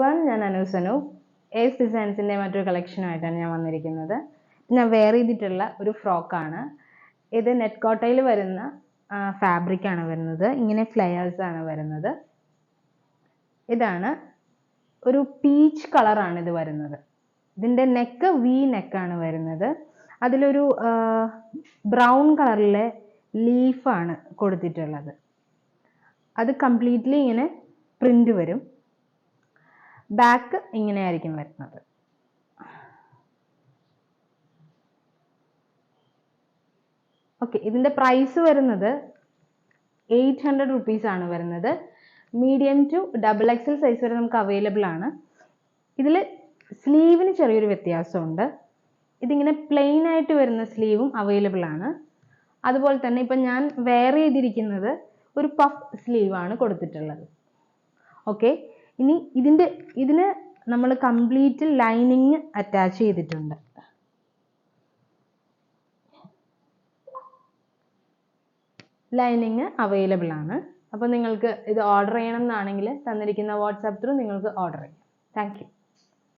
everyone, ഞാൻ അനുസനു S ഡിസൈൻസിന്റെ മറ്റൊരു കളക്ഷനുമായിട്ടാണ് ഞാൻ വന്നിരിക്കുന്നത്. ഞാൻ വെയർ ചെയ്തിട്ടുള്ള ഒരു ഫ്രോക്കാണ് ഇത്. നെറ്റ് കോട്ടയിൽ വരുന്ന ഫാബ്രിക് ആണ് വരുന്നത്. ഇങ്ങനെ ഫ്ലയേഴ്സ് ആണ് വരുന്നത്. ഇതാണ് ഒരു പീച്ച് കളറാണ് ഇത് വരുന്നത്. ഇതിന്റെ നെക്ക് വി നെക്കാണ് വരുന്നത്. അതിലൊരു ബ്രൗൺ കളറിലെ ലീഫാണ് കൊടുത്തിട്ടുള്ളത്. അത് കംപ്ലീറ്റ്ലി ഇങ്ങനെ പ്രിന്റ് വരും. ബാക്ക് ഇങ്ങനെയായിരിക്കും വരുന്നത്. ഓക്കെ, ഇതിന്റെ പ്രൈസ് വരുന്നത് 800 rupees ആണ് വരുന്നത്. മീഡിയം ടു XXL സൈസ് വരെ നമുക്ക് അവൈലബിൾ ആണ്. ഇതിൽ സ്ലീവിന് ചെറിയൊരു വ്യത്യാസമുണ്ട്. ഇതിങ്ങനെ പ്ലെയിൻ ആയിട്ട് വരുന്ന സ്ലീവും അവൈലബിൾ ആണ്. അതുപോലെ തന്നെ ഇപ്പം ഞാൻ വെയർ ചെയ്തിരിക്കുന്നത് ഒരു പഫ് സ്ലീവ് ആണ് കൊടുത്തിട്ടുള്ളത്. ഓക്കെ, ഇനി ഇതിന് നമ്മൾ കംപ്ലീറ്റ് ലൈനിങ് അറ്റാച്ച് ചെയ്തിട്ടുണ്ട്. ലൈനിങ് അവൈലബിൾ ആണ്. അപ്പോൾ നിങ്ങൾക്ക് ഇത് ഓർഡർ ചെയ്യണം എന്നാണെങ്കിൽ തന്നിരിക്കുന്ന വാട്സാപ്പ് ത്രൂ നിങ്ങൾക്ക് ഓർഡർ ചെയ്യാം. Thank you.